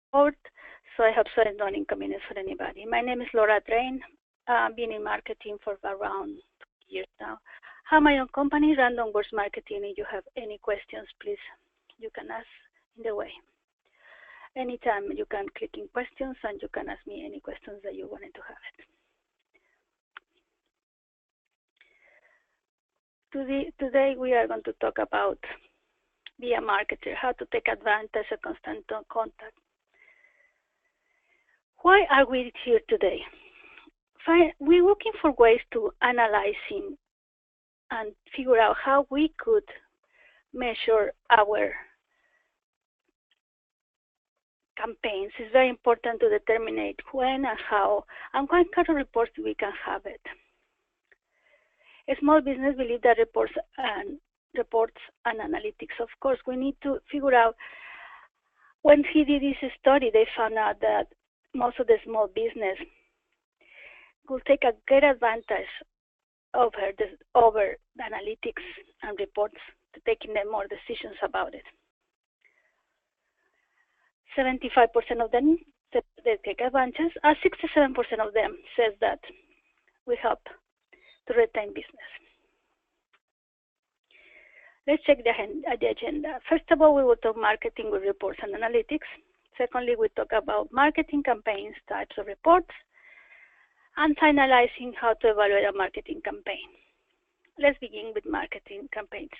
report, so I hope so it's not inconvenience for anybody. My name is Laura Drain. I've been in marketing for around 2 years now. I have my own company, Random Words Marketing. If you have any questions, please, you can ask in the way. Anytime you can click in questions and you can ask me any questions that you wanted to have it. Today we are going to talk about be a marketer, how to take advantage of constant contact. Why are we here today? We're looking for ways to analyzing and figure out how we could measure our campaigns. It's very important to determine when and how and what kind of reports we can have it. A small business believe that reports and analytics. Of course, we need to figure out. When he did this study, they found out that most of the small business will take a great advantage over the analytics and reports to taking them more decisions about it. 75% of them they take advantage, and 67% of them says that we help to retain business. Let's check the agenda. First of all, we will talk marketing with reports and analytics. Secondly, we talk about marketing campaigns, types of reports, and finalizing how to evaluate a marketing campaign. Let's begin with marketing campaigns.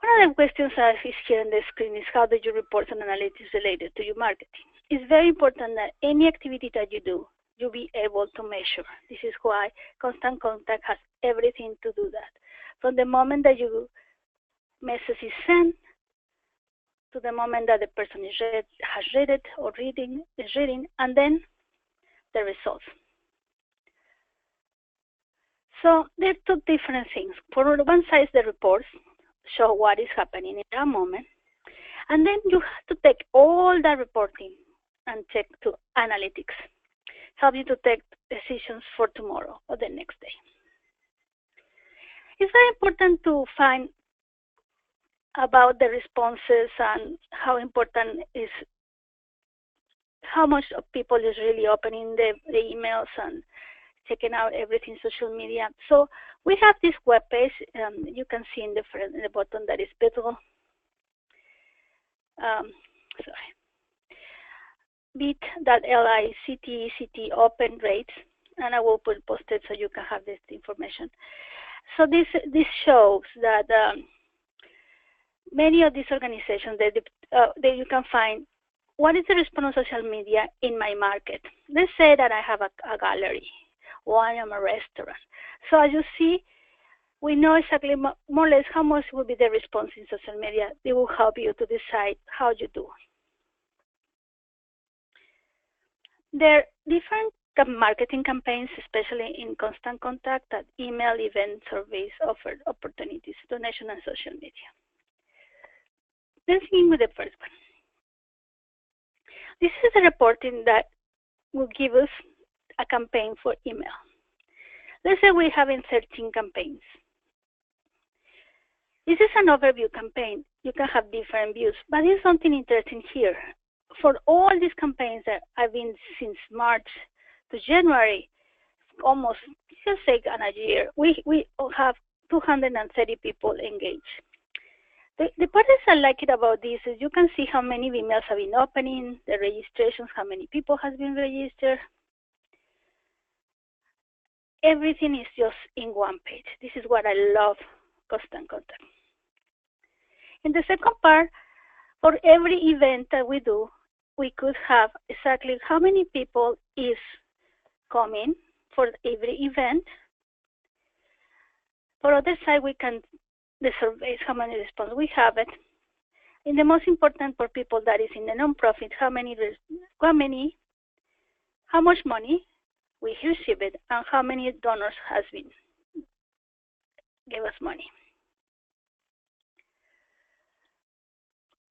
One of the questions I see here on the screen is how do you report and analytics related to your marketing? It's very important that any activity that you do, you'll be able to measure. This is why Constant Contact has everything to do that. From the moment that your message is sent to the moment that the person has read it or is reading, and then the results. So there are two different things. For one side, the reports show what is happening in that moment, and then you have to take all that reporting and check to analytics, help you to take decisions for tomorrow or the next day. It's very important to find about the responses and how important is how much of people is really opening the emails and checking out everything social media. So we have this web page. You can see in the bottom that is Bitl. bit.ly/CTECT open rates, and I will post it so you can have this information. So this shows that many of these organizations that you can find what is the response on social media in my market. Let's say that I have a gallery or I am a restaurant. So as you see, we know exactly more or less how much will be the response in social media. They will help you to decide how you do. There are different marketing campaigns, especially in Constant Contact, that email, event, surveys offer opportunities, donation, and social media. Let's begin with the first one. This is a reporting that will give us a campaign for email. Let's say we're having 13 campaigns. This is an overview campaign. You can have different views, but there's something interesting here. For all these campaigns that I've been since March to January, almost, just say in a year, we have 230 people engaged. The part that I like it about this is you can see how many emails have been opening, the registrations, how many people has been registered. Everything is just in one page. This is what I love Constant Contact. In the second part, for every event that we do, we could have exactly how many people is coming for every event. For other side, we can the surveys, how many responses we have it. And the most important for people that is in the nonprofit, how much money we receive it, and how many donors has been give us money.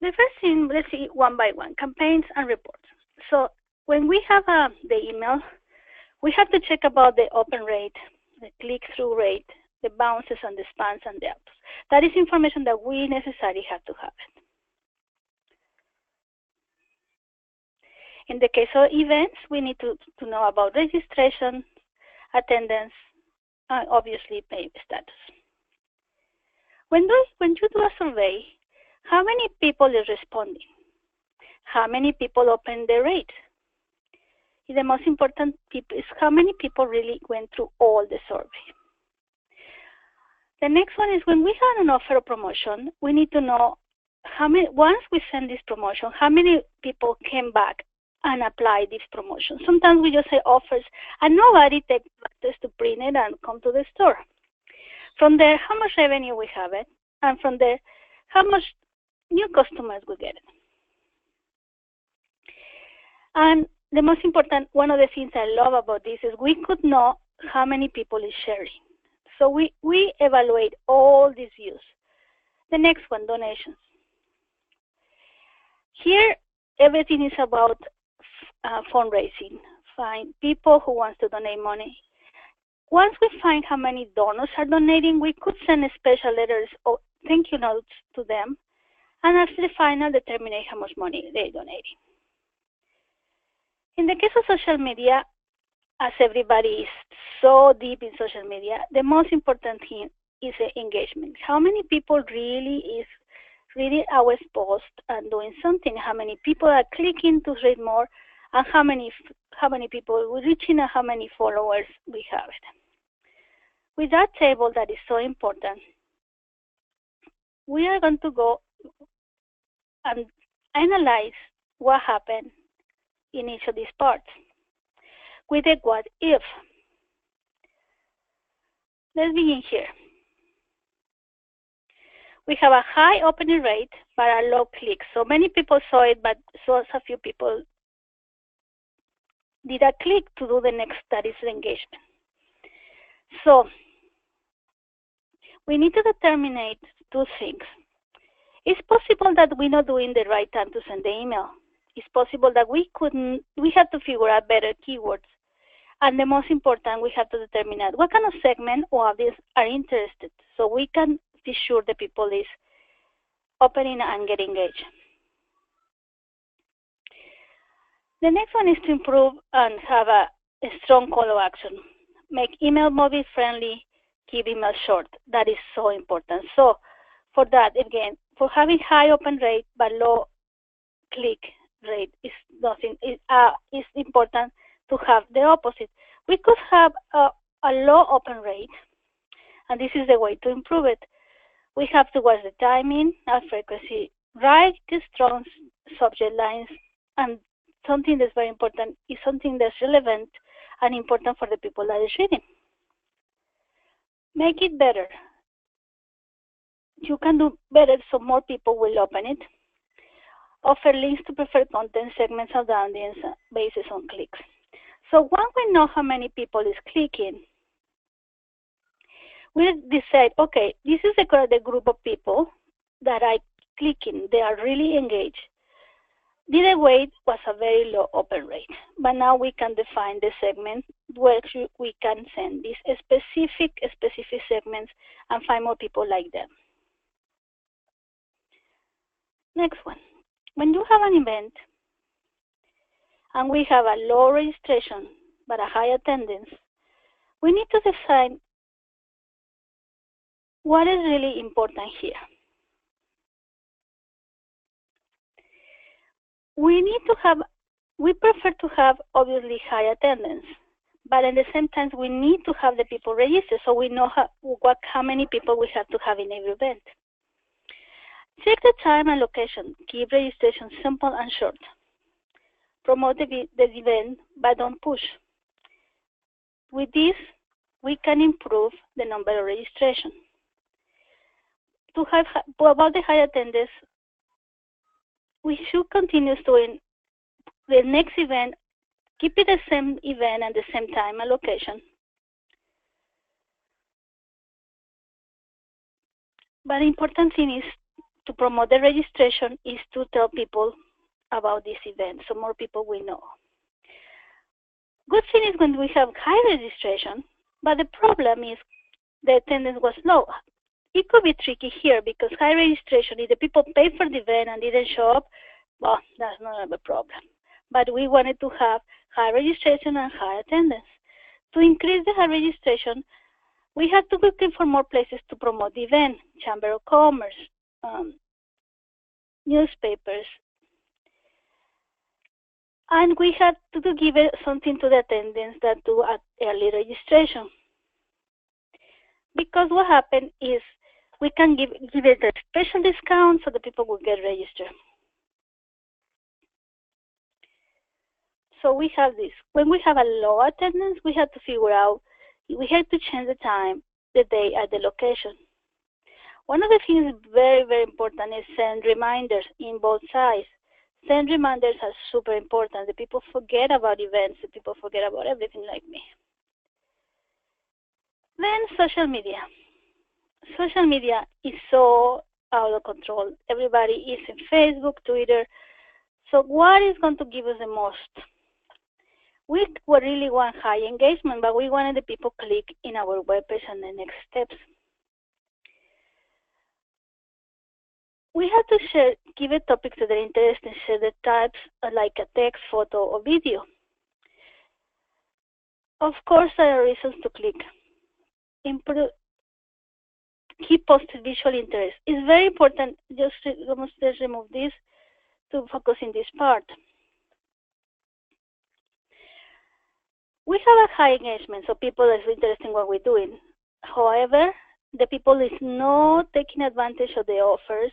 The first thing, let's see one by one, campaigns and reports. So when we have the email, we have to check about the open rate, the click-through rate, the bounces and the spans and the outs. That is information that we necessarily have to have it. In the case of events, we need to know about registration, attendance, and obviously pay status. When you do a survey, how many people is responding? How many people open the rate? The most important is how many people really went through all the survey. The next one is when we have an offer or promotion, we need to know how many, once we send this promotion, how many people came back and apply this promotion. Sometimes we just say offers and nobody takes practice to print it and come to the store. From there, how much revenue we have it, and from there, how much new customers we get it. And the most important, one of the things I love about this is we could know how many people is sharing. So we evaluate all these views. The next one, donations. Here, everything is about fundraising. Find people who want to donate money. Once we find how many donors are donating, we could send special letters or thank you notes to them, and after the final, determine how much money they're donating. In the case of social media, as everybody is so deep in social media, the most important thing is the engagement. How many people really is reading our post and doing something? How many people are clicking to read more? And how many people we're reaching and how many followers we have. With that table that is so important, we are going to go and analyze what happened in each of these parts with a what if. Let's begin here. We have a high opening rate but a low click. So many people saw it, but so a few people did a click to do the next, that is the engagement. So we need to determine two things. It's possible that we're not doing the right time to send the email. It's possible that we have to figure out better keywords. And the most important, we have to determine what kind of segment or audience are interested, so we can be sure the people is opening and getting engaged. The next one is to improve and have a strong call to action. Make email mobile friendly, keep email short. That is so important. So for that, again, for having high open rate but low click rate is nothing. It's important to have the opposite. We could have a low open rate, and this is the way to improve it. We have to watch the timing and frequency, write the strong subject lines, and something that's very important is something that's relevant and important for the people that is reading. Make it better. You can do better so more people will open it. Offer links to preferred content, segments of the audience based on clicks. So once we know how many people is clicking, we decide, okay, this is the group of people that are clicking. They are really engaged. Did weight was a very low open rate, but now we can define the segment where we can send these specific segments and find more people like them. Next one. When you have an event and we have a low registration but a high attendance, we need to decide what is really important here. We prefer to have obviously high attendance, but at the same time we need to have the people registered so we know how many people we have to have in every event. Check the time and location. Keep registration simple and short. Promote the event, but don't push. With this, we can improve the number of registration. To have about the high attendance, we should continue doing the next event, keep it the same event and the same time and location. But the important thing is to promote the registration is to tell people about this event so more people will know. Good thing is when we have high registration, but the problem is the attendance was low. It could be tricky here because high registration, if the people pay for the event and didn't show up, well, that's not a problem. but we wanted to have high registration and high attendance. To increase the high registration, we had to look for more places to promote the event, Chamber of Commerce, newspapers, and we had to give something to the attendance that do at early registration. Because what happened is we can give it a special discount so the people will get registered. So we have this. When we have a low attendance, we have to figure out, we have to change the time, the day, and the location. One of the things very, very important is send reminders in both sides. Send reminders are super important. The people forget about events. The people forget about everything like me. Then social media. Social media is so out of control. Everybody is in Facebook, Twitter. So what is going to give us the most? We really want high engagement, but we wanted the people click in our webpage and the next steps. We have to give a topic to their interest and share the types like a text, photo, or video. Of course, there are reasons to click. Keep posted visual interest. It's very important. Just remove this to focus in this part. We have a high engagement, so people are interested in what we're doing. However, the people is not taking advantage of the offers.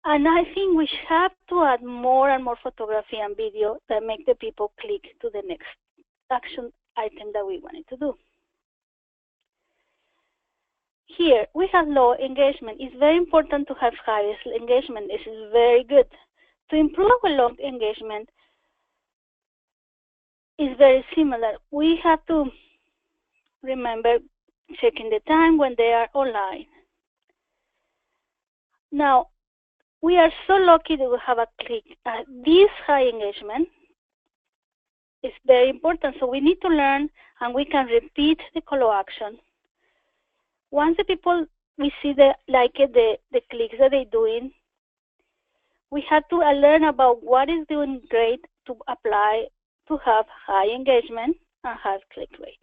And I think we have to add more and more photography and video that make the people click to the next action item that we wanted to do. Here, we have low engagement. It's very important to have highest engagement. This is very good. To improve our low engagement is very similar. We have to remember checking the time when they are online. Now, we are so lucky that we have a click. This high engagement is very important, so we need to learn and we can repeat the call to action. Once the people, we see the clicks that they're doing, we have to learn about what is doing great to apply to have high engagement and high click rate.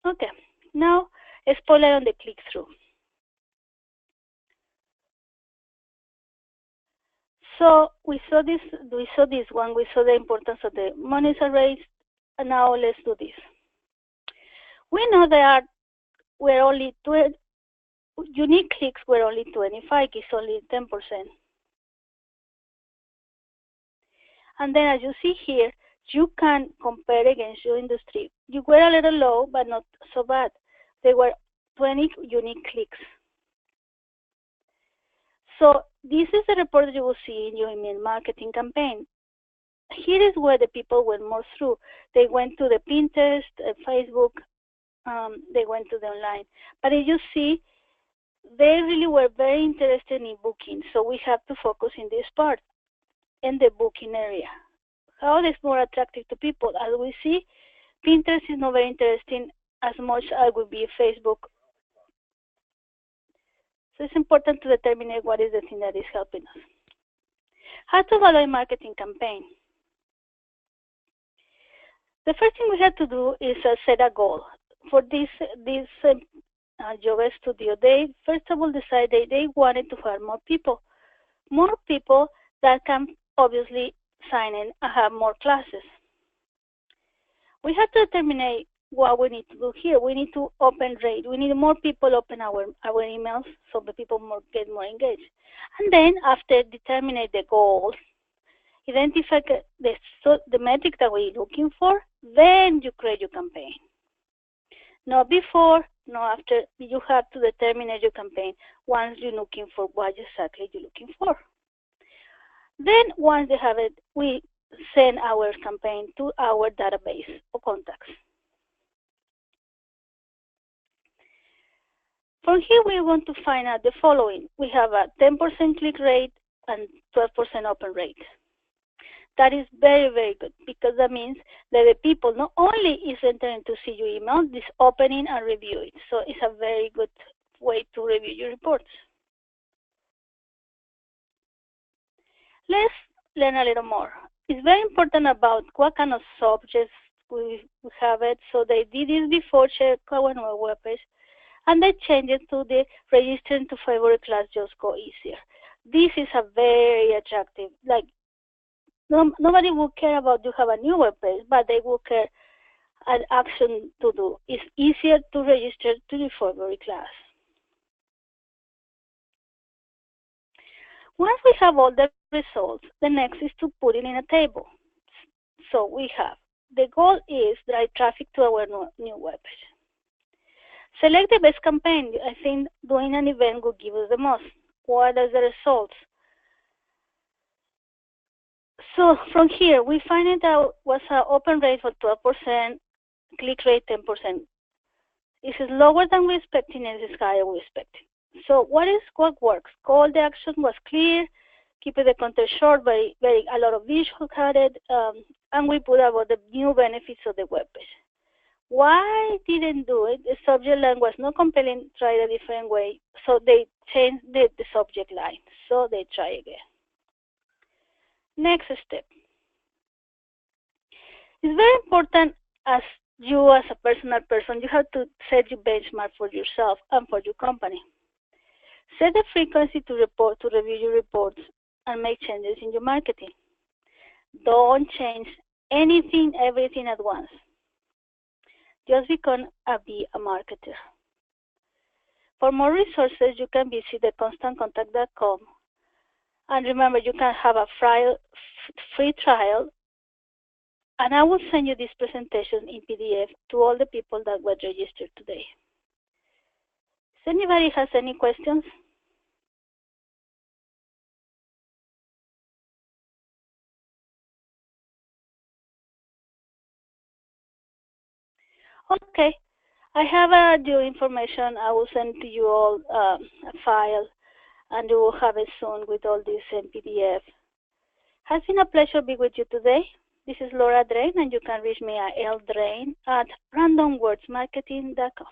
Okay, now a spoiler on the click-through. So we saw this one. We saw the importance of the monies raised, and now let's do this. We know there were only unique clicks were only 25. It's only 10%. And then, as you see here, you can compare against your industry. You were a little low, but not so bad. There were 20 unique clicks. So this is the report that you will see in your email marketing campaign. Here is where the people went more through. They went to the Pinterest, Facebook, they went to the online. But as you see, they really were very interested in booking. So we have to focus in this part, in the booking area. How it is more attractive to people. As we see, Pinterest is not very interesting as much as would be Facebook. So it's important to determine what is the thing that is helping us. How to evaluate marketing campaign. The first thing we have to do is set a goal. For this yoga studio, they first of all decided they wanted to hire more people that can obviously sign in and have more classes. We have to determine what we need to do here. We need to open rate. We need more people open our emails so the people get more engaged. And then after determining the goals, identify the metric that we're looking for, then you create your campaign. Not before, not after. You have to determine your campaign once you're looking for what exactly you're looking for. Then once they have it, we send our campaign to our database of contacts. From here, we want to find out the following. We have a 10% click rate and 12% open rate. That is very, very good because that means that the people not only is entering to see your email, this opening and review it. So it's a very good way to review your reports. Let's learn a little more. It's very important about what kind of subjects we have it. So they did this before, check our webpage, and they changed it to the registering to favorite class just go easier. This is a very attractive, like nobody will care about you have a new webpage, but they will care an action to do. It's easier to register to the favorite class. Once we have all the results, the next is to put it in a table. So we have, the goal is drive traffic to our new webpage. Select the best campaign. I think doing an event will give us the most. What are the results? So from here, we find it out was an open rate for 12%, click rate 10%. This is lower than we expected, and this is higher than we expected. So what works? Call the action was clear, keep the content short, a lot of visual had it, and we put about the new benefits of the webpage. Why didn't do it? The subject line was not compelling, try a different way, so they changed the subject line. So they try again. Next step. It's very important as you as a personal person, you have to set your benchmark for yourself and for your company. Set the frequency to review your reports and make changes in your marketing. Don't change everything at once. Just become be a marketer. For more resources, you can visit theconstantcontact.com. And remember, you can have a free trial. And I will send you this presentation in PDF to all the people that were registered today. Does anybody has any questions? Okay, I have your information. I will send to you all a file, and you will have it soon with all this in PDF. Has been a pleasure being with you today. This is Laura Drain, and you can reach me at ldrain@randomwordsmarketing.com.